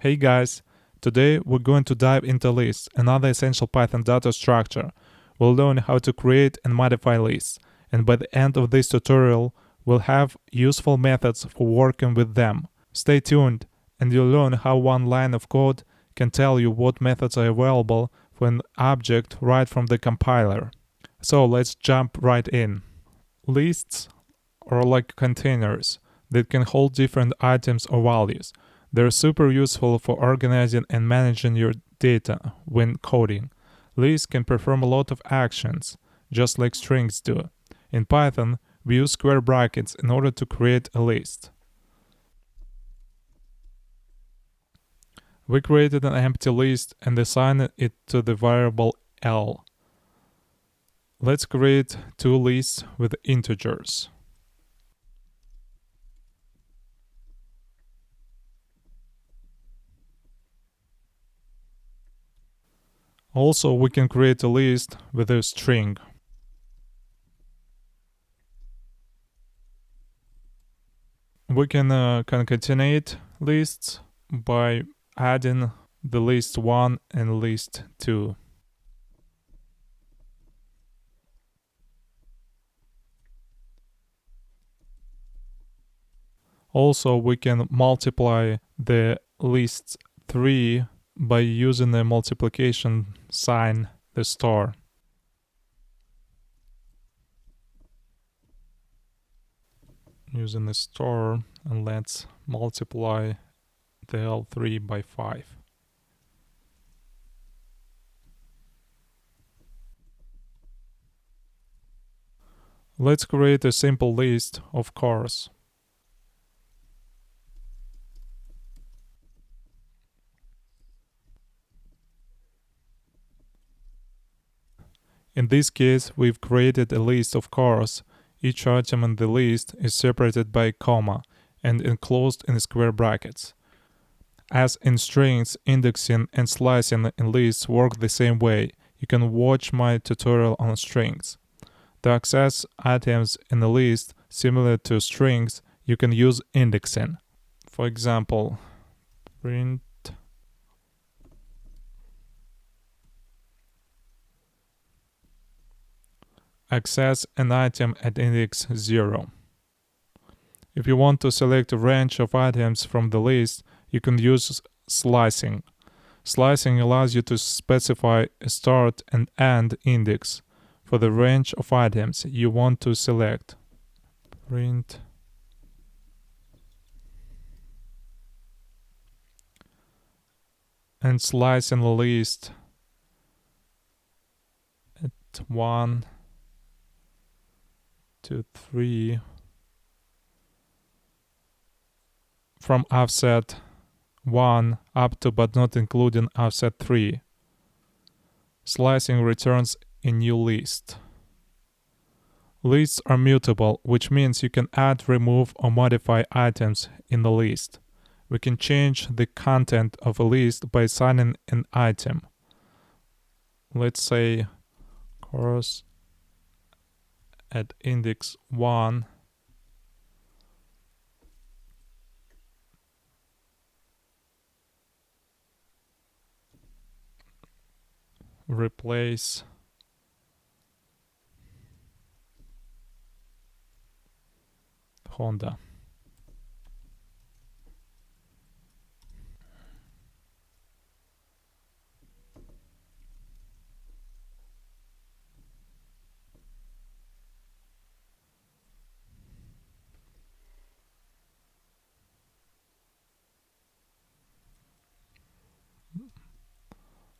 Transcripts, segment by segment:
Hey guys, today we're going to dive into lists, another essential Python data structure. We'll learn how to create and modify lists, and by the end of this tutorial, we'll have useful methods for working with them. Stay tuned, and you'll learn how one line of code can tell you what methods are available for an object right from the compiler. So let's jump right in. Lists are like containers that can hold different items or values. They're super useful for organizing and managing your data when coding. Lists can perform a lot of actions, just like strings do. In Python, we use square brackets in order to create a list. We created an empty list and assigned it to the variable L. Let's create two lists with integers. Also, we can create a list with a string. We can concatenate lists by adding the list 1 and list 2. Also, we can multiply the list 3 by using the multiplication sign, the star. Using the star, and let's multiply the L3 by 5. Let's create a simple list of cars. In this case, we've created a list of cars. Each item in the list is separated by a comma and enclosed in square brackets. As in strings, indexing and slicing in lists work the same way. You can watch my tutorial on strings. To access items in a list similar to strings, you can use indexing. For example, print access an item at index 0. If you want to select a range of items from the list, you can use slicing. Slicing allows you to specify a start and end index for the range of items you want to select. Print and slice in the list at 1 to 3 from offset 1 up to but not including offset 3. Slicing returns a new list. Lists are mutable, which means you can add, remove, or modify items in the list. We can change the content of a list by assigning an item. Let's say cars at index 1 replace Honda.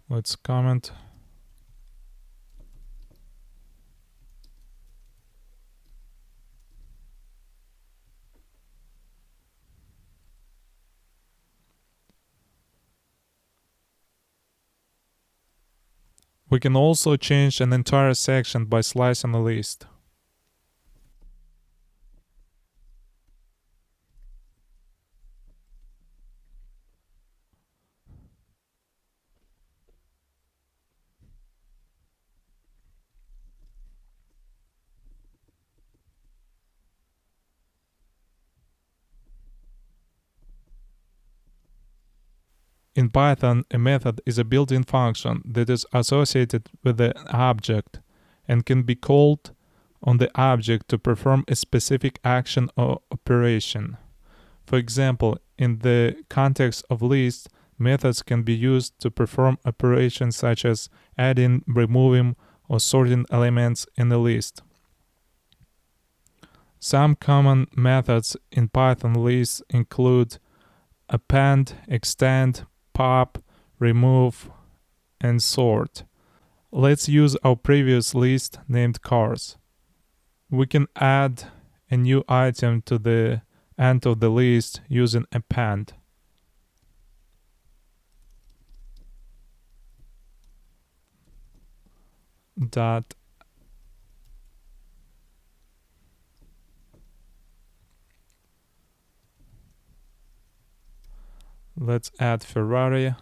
Let's comment. We can also change an entire section by slicing a list. In Python, a method is a built-in function that is associated with the object and can be called on the object to perform a specific action or operation. For example, in the context of lists, methods can be used to perform operations such as adding, removing, or sorting elements in a list. Some common methods in Python lists include append, extend, pop, remove, and sort. Let's use our previous list named cars. We can add a new item to the end of the list using append. Dot Let's add Ferrari.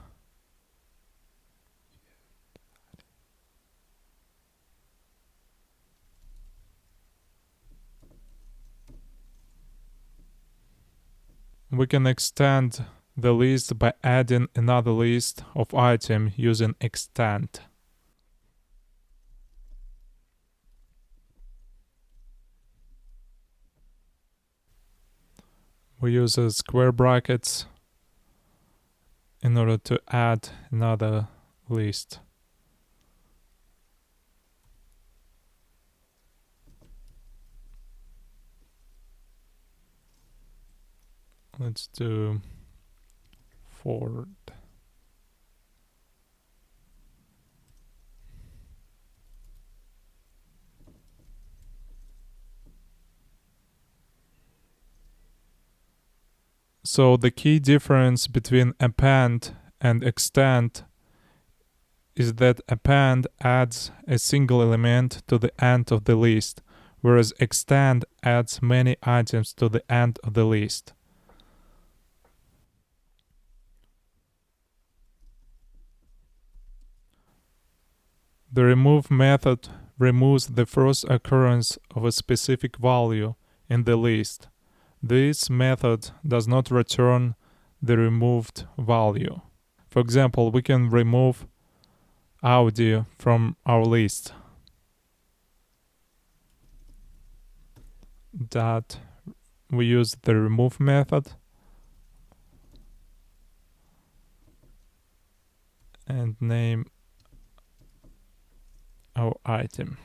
We can extend the list by adding another list of item using extend. We use square brackets in order to add another list. Let's do Ford. So the key difference between append and extend is that append adds a single element to the end of the list, whereas extend adds many items to the end of the list. The remove method removes the first occurrence of a specific value in the list. This method does not return the removed value. For example, we can remove Audi from our list. That we use the remove method and name our item.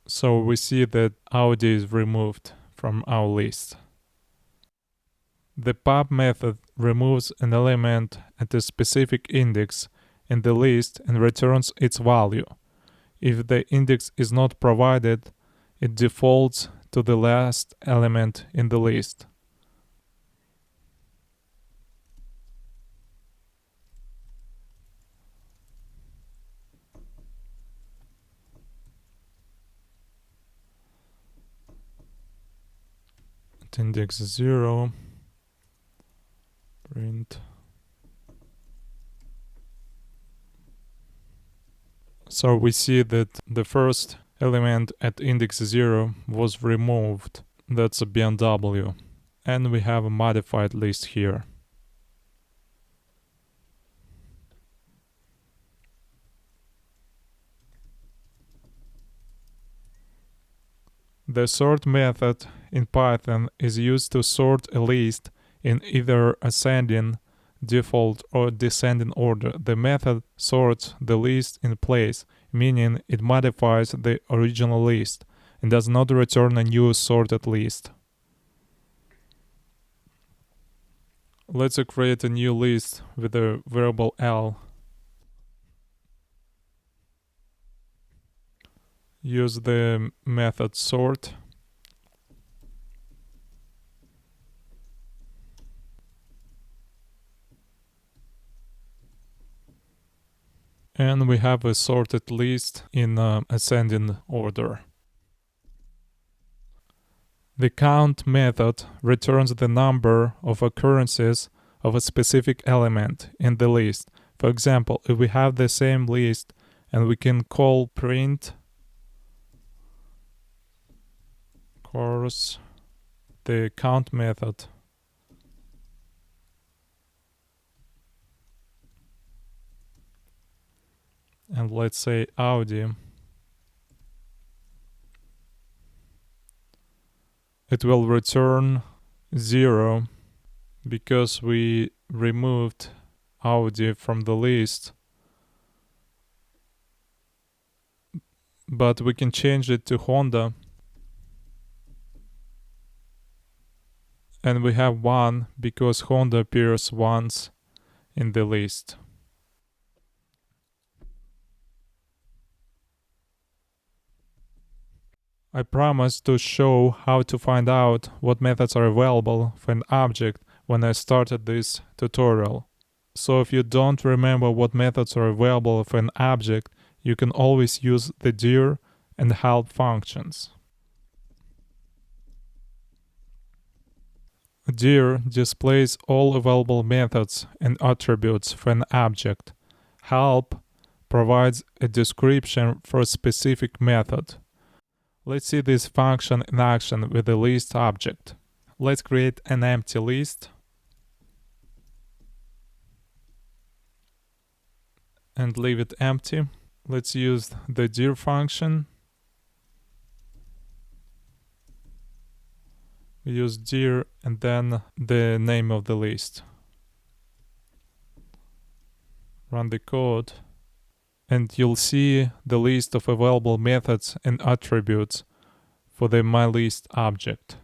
So we see that Audi is removed from our list. The pop method removes an element at a specific index in the list and returns its value. If the index is not provided, it defaults to the last element in the list. At index 0, print. So we see that the first element at index 0 was removed. That's a BMW. And we have a modified list here. The sort method in Python is used to sort a list in either ascending, default, or descending order. The method sorts the list in place, meaning it modifies the original list and does not return a new sorted list. Let's create a new list with a variable L. Use the method sort. And we have a sorted list in ascending order. The count method returns the number of occurrences of a specific element in the list. For example, if we have the same list and we can call print course, the count method. And let's say Audi. It will return 0 because we removed Audi from the list. But we can change it to Honda. And we have 1 because Honda appears once in the list. I promised to show how to find out what methods are available for an object when I started this tutorial. So if you don't remember what methods are available for an object, you can always use the dir and help functions. Dir displays all available methods and attributes for an object. Help provides a description for a specific method. Let's see this function in action with the list object. Let's create an empty list and leave it empty. Let's use the dir function. We use dir and then the name of the list. Run the code and you'll see the list of available methods and attributes for the myList object.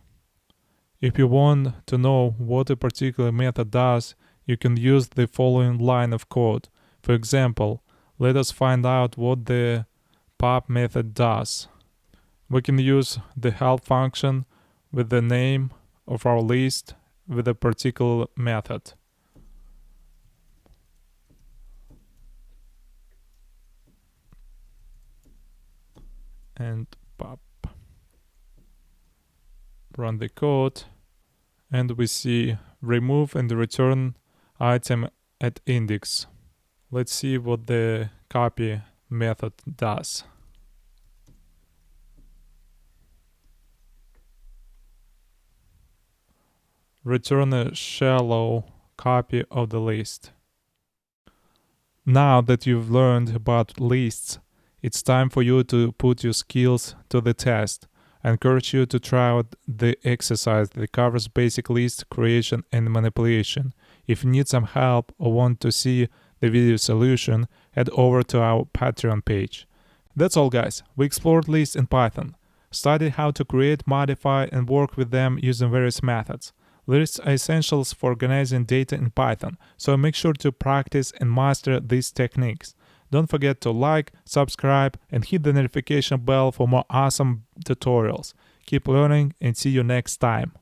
If you want to know what a particular method does, you can use the following line of code. For example, let us find out what the pop method does. We can use the help function with the name of our list with a particular method. And pop. Run the code and we see remove and return item at index. Let's see what the copy method does. Return a shallow copy of the list. Now that you've learned about lists, it's time for you to put your skills to the test. I encourage you to try out the exercise that covers basic list creation and manipulation. If you need some help or want to see the video solution, head over to our Patreon page. That's all, guys. We explored lists in Python, studied how to create, modify, and work with them using various methods. Lists are essentials for organizing data in Python, so make sure to practice and master these techniques. Don't forget to like, subscribe, and hit the notification bell for more awesome tutorials. Keep learning and see you next time.